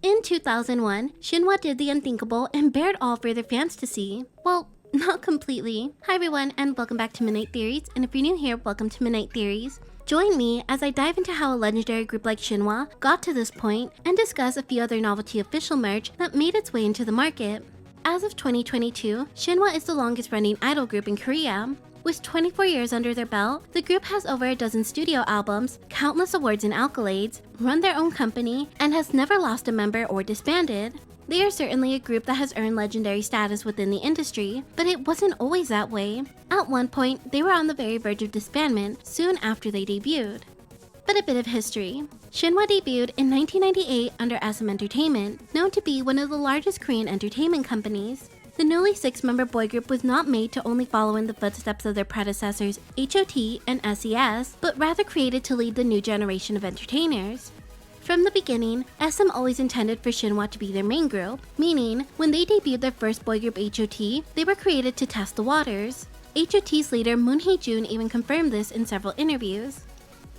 In 2001, Shinhwa did the unthinkable and bared all for their fans to see. Well, not completely. Hi everyone and welcome back to Midnight Theories, and if you're new here, welcome to Midnight Theories. Join me as I dive into how a legendary group like Shinhwa got to this point and discuss a few other novelty official merch that made its way into the market. As of 2022, Shinhwa is the longest running idol group in Korea. With 24 years under their belt, the group has over a dozen studio albums, countless awards and accolades, run their own company, and has never lost a member or disbanded. They are certainly a group that has earned legendary status within the industry, but it wasn't always that way. At one point, they were on the very verge of disbandment soon after they debuted. But a bit of history. Shinhwa debuted in 1998 under SM Entertainment, known to be one of the largest Korean entertainment companies. The newly 6-member boy group was not made to only follow in the footsteps of their predecessors H.O.T and SES, but rather created to lead the new generation of entertainers. From the beginning, SM always intended for Shinhwa to be their main group, meaning when they debuted their first boy group H.O.T, they were created to test the waters. H.O.T's leader Moon Hee-jun even confirmed this in several interviews.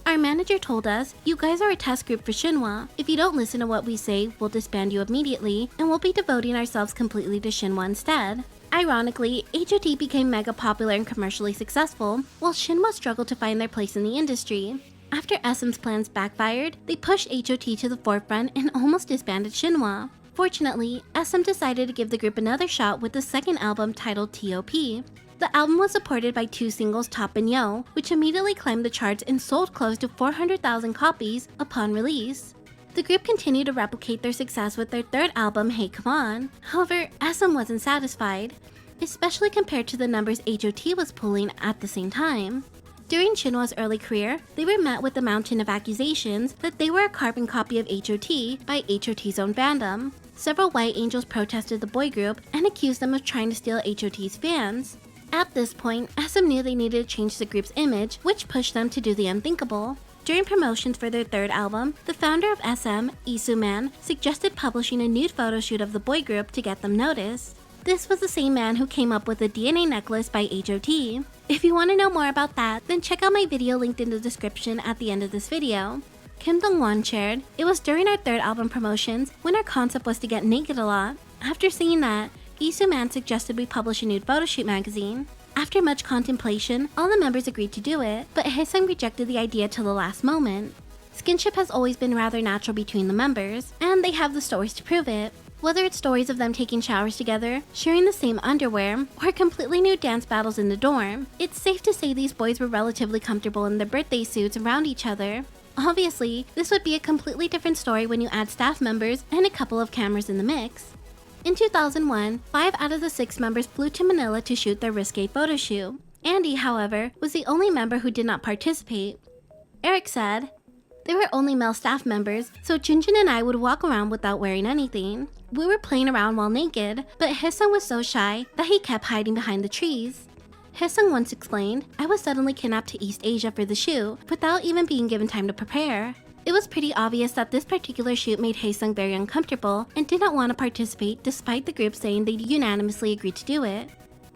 Our manager told us, "You guys are a test group for Shinhwa. If you don't listen to what we say, we'll disband you immediately, and we'll be devoting ourselves completely to Shinhwa instead." Ironically, H.O.T became mega popular and commercially successful, while Shinhwa struggled to find their place in the industry. After SM's plans backfired, they pushed H.O.T to the forefront and almost disbanded Shinhwa. Fortunately, SM decided to give the group another shot with the second album titled T.O.P. The album was supported by 2 singles, Top and Yo, which immediately climbed the charts and sold close to 400,000 copies upon release. The group continued to replicate their success with their third album, Hey Come On. However, SM wasn't satisfied, especially compared to the numbers H.O.T was pulling at the same time. During Shinhwa's early career, they were met with a mountain of accusations that they were a carbon copy of H.O.T by H.O.T's own fandom. Several white angels protested the boy group and accused them of trying to steal H.O.T's fans. At this point, SM knew they needed to change the group's image, which pushed them to do the unthinkable. During promotions for their third album, the founder of SM, Lee Soo-man, suggested publishing a nude photo shoot of the boy group to get them noticed. This was the same man who came up with the DNA necklace by H.O.T. If you want to know more about that, then check out my video linked in the description at the end of this video. Kim Dong-won shared, "It was during our third album promotions when our concept was to get naked a lot. After seeing that, Lee Soo-man suggested we publish a nude photoshoot magazine. After much contemplation, all the members agreed to do it, but Haesung rejected the idea till the last moment. Skinship has always been rather natural between the members, and they have the stories to prove it. Whether it's stories of them taking showers together, sharing the same underwear, or completely nude dance battles in the dorm, it's safe to say these boys were relatively comfortable in their birthday suits around each other. Obviously, this would be a completely different story when you add staff members and a couple of cameras in the mix." In 2001, 5 out of the 6 members flew to Manila to shoot their risque photo shoot. Andy, however, was the only member who did not participate. Eric said, "There were only male staff members, so Junjin and I would walk around without wearing anything. We were playing around while naked, but Haesung was so shy that he kept hiding behind the trees." Haesung once explained, "I was suddenly kidnapped to East Asia for the shoot without even being given time to prepare. It was pretty obvious that this particular shoot made Haesung very uncomfortable and did not want to participate despite the group saying they unanimously agreed to do it."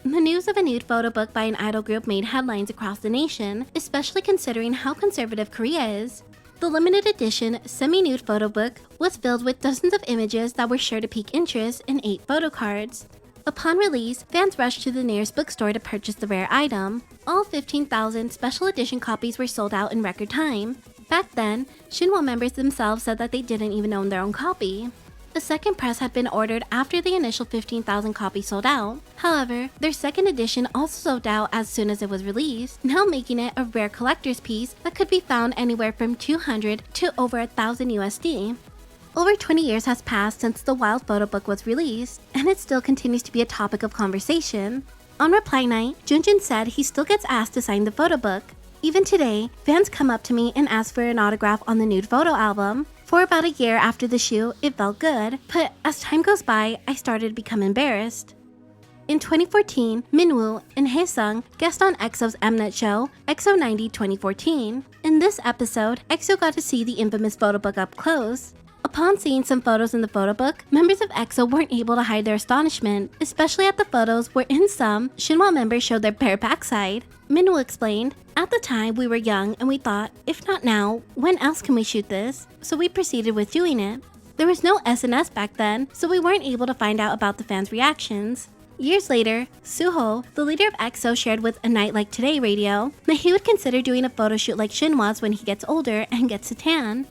The news of a nude photo book by an idol group made headlines across the nation, especially considering how conservative Korea is. The limited edition semi-nude photo book was filled with dozens of images that were sure to pique interest in 8 photo cards. Upon release, fans rushed to the nearest bookstore to purchase the rare item. All 15,000 special edition copies were sold out in record time. Back then, Shinhwa members themselves said that they didn't even own their own copy. A second press had been ordered after the initial 15,000 copies sold out. However, their second edition also sold out as soon as it was released, now making it a rare collector's piece that could be found anywhere from 200 to over 1,000 USD. Over 20 years has passed since the Wild photo book was released, and it still continues to be a topic of conversation. On reply night, Junjin said he still gets asked to sign the photo book. Even today, fans come up to me and ask for an autograph on the nude photo album. For about a year after the shoot, it felt good, but as time goes by, I started to become embarrassed. In 2014, Minwoo and Haesung guest on EXO's Mnet show, EXO 90 2014. In this episode, EXO got to see the infamous photo book up close. Upon seeing some photos in the photo book, members of EXO weren't able to hide their astonishment, especially at the photos where in some, Shinhwa members showed their bare backside. Minwoo explained, "At the time, we were young and we thought, if not now, when else can we shoot this? So we proceeded with doing it. There was no SNS back then, so we weren't able to find out about the fans' reactions. Years later, Suho, the leader of EXO, shared with A Night Like Today radio that he would consider doing a photo shoot like Shinhwa's when he gets older and gets a tan.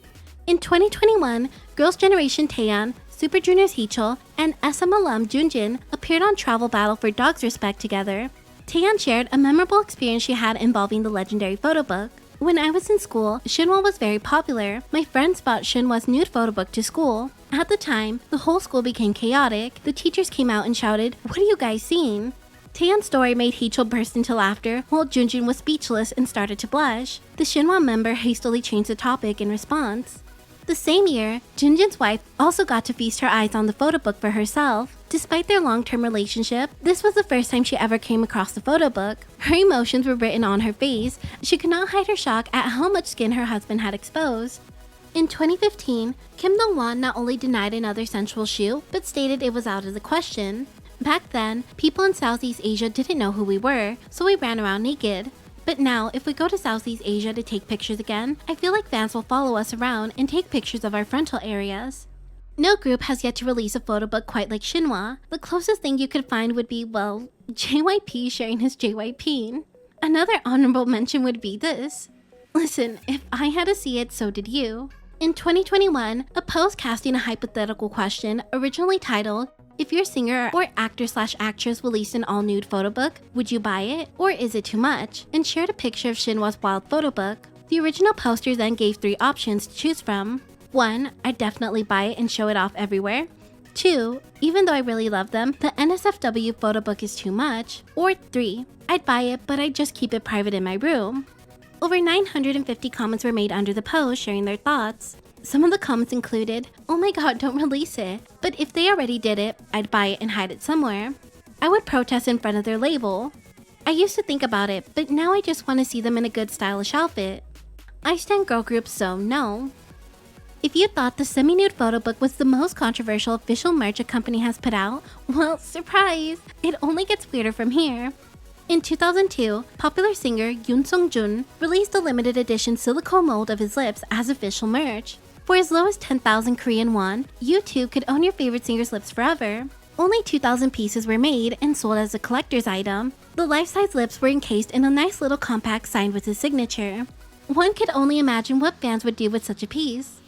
In 2021, Girls' Generation Taeyeon, Super Junior's H.O.T, and SM alum Junjin appeared on Travel Battle for Dog's Respect together. Taeyeon shared a memorable experience she had involving the legendary Photobook. When I was in school, Shinhwa was very popular. My friends bought Shinhwa's nude photo book to school. At the time, the whole school became chaotic. The teachers came out and shouted, "What are you guys seeing?" Taeyeon's story made H.O. burst into laughter, while Junjin was speechless and started to blush. The Shinhwa member hastily changed the topic in response. The same year, Junjin's wife also got to feast her eyes on the photo book for herself. Despite their long-term relationship, this was the first time she ever came across the photo book. Her emotions were written on her face. She could not hide her shock at how much skin her husband had exposed. In 2015, Kim Dong-won not only denied another sensual shoot, but stated it was out of the question. Back then, people in Southeast Asia didn't know who we were, so we ran around naked. But now, if we go to Southeast Asia to take pictures again, I feel like fans will follow us around and take pictures of our frontal areas. No group has yet to release a photo book quite like Shinhwa. The closest thing you could find would be, well, JYP sharing his JYP. Another honorable mention would be this. Listen, if I had to see it, so did you. In 2021, a post casting a hypothetical question, originally titled, "If your singer or actor/actress released an all-nude photo book, would you buy it, or is it too much?" and shared a picture of Shinhwa's wild photo book. The original poster then gave 3 options to choose from. 1. I'd definitely buy it and show it off everywhere. 2. Even though I really love them, the NSFW photo book is too much. Or 3. I'd buy it, but I'd just keep it private in my room. Over 950 comments were made under the post sharing their thoughts. Some of the comments included, "Oh my god, don't release it. But if they already did it, I'd buy it and hide it somewhere. I would protest in front of their label. I used to think about it, but now I just want to see them in a good stylish outfit. I stan girl groups, so no." If you thought the semi-nude photo book was the most controversial official merch a company has put out, well, surprise! It only gets weirder from here. In 2002, popular singer Yoon Sung-jun released a limited edition silicone mold of his lips as official merch. For as low as 10,000 Korean won, you too could own your favorite singer's lips forever. Only 2,000 pieces were made and sold as a collector's item. The life-size lips were encased in a nice little compact signed with his signature. One could only imagine what fans would do with such a piece.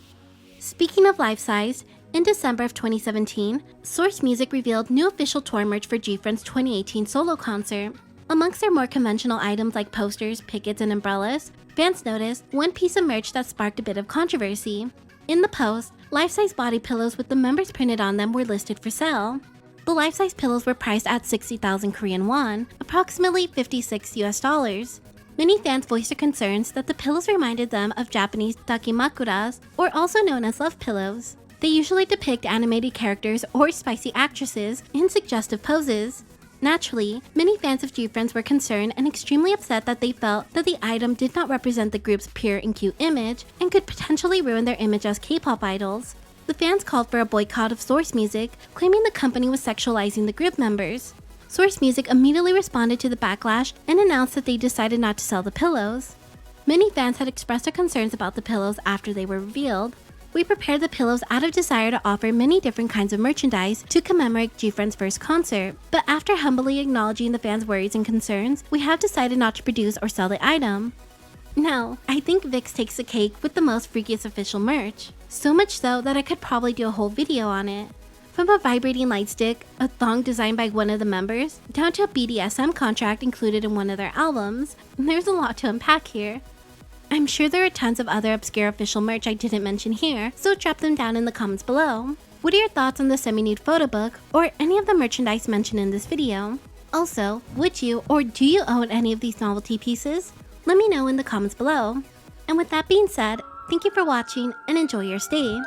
Speaking of life-size, in December of 2017, Source Music revealed new official tour merch for G-Friend's 2018 solo concert. Amongst their more conventional items like posters, pickets, and umbrellas, fans noticed one piece of merch that sparked a bit of controversy. In the post, life-size body pillows with the members printed on them were listed for sale. The life-size pillows were priced at 60,000 Korean won, approximately $56 US. Many fans voiced their concerns that the pillows reminded them of Japanese dakimakuras, or also known as love pillows. They usually depict animated characters or spicy actresses in suggestive poses. Naturally, many fans of G-Friends were concerned and extremely upset that they felt that the item did not represent the group's pure and cute image and could potentially ruin their image as K-pop idols. The fans called for a boycott of Source Music, claiming the company was sexualizing the group members. Source Music immediately responded to the backlash and announced that they decided not to sell the pillows. Many fans had expressed their concerns about the pillows after they were revealed. We prepared the pillows out of desire to offer many different kinds of merchandise to commemorate G-Friend's first concert, but after humbly acknowledging the fans' worries and concerns, we have decided not to produce or sell the item. Now, I think VIX takes the cake with the most freakiest official merch. So much so that I could probably do a whole video on it. From a vibrating light stick, a thong designed by one of the members, down to a BDSM contract included in one of their albums, there's a lot to unpack here. I'm sure there are tons of other obscure official merch I didn't mention here, so drop them down in the comments below. What are your thoughts on the semi-nude photo book, or any of the merchandise mentioned in this video? Also, would you or do you own any of these novelty pieces? Let me know in the comments below. And with that being said, thank you for watching and enjoy your stay.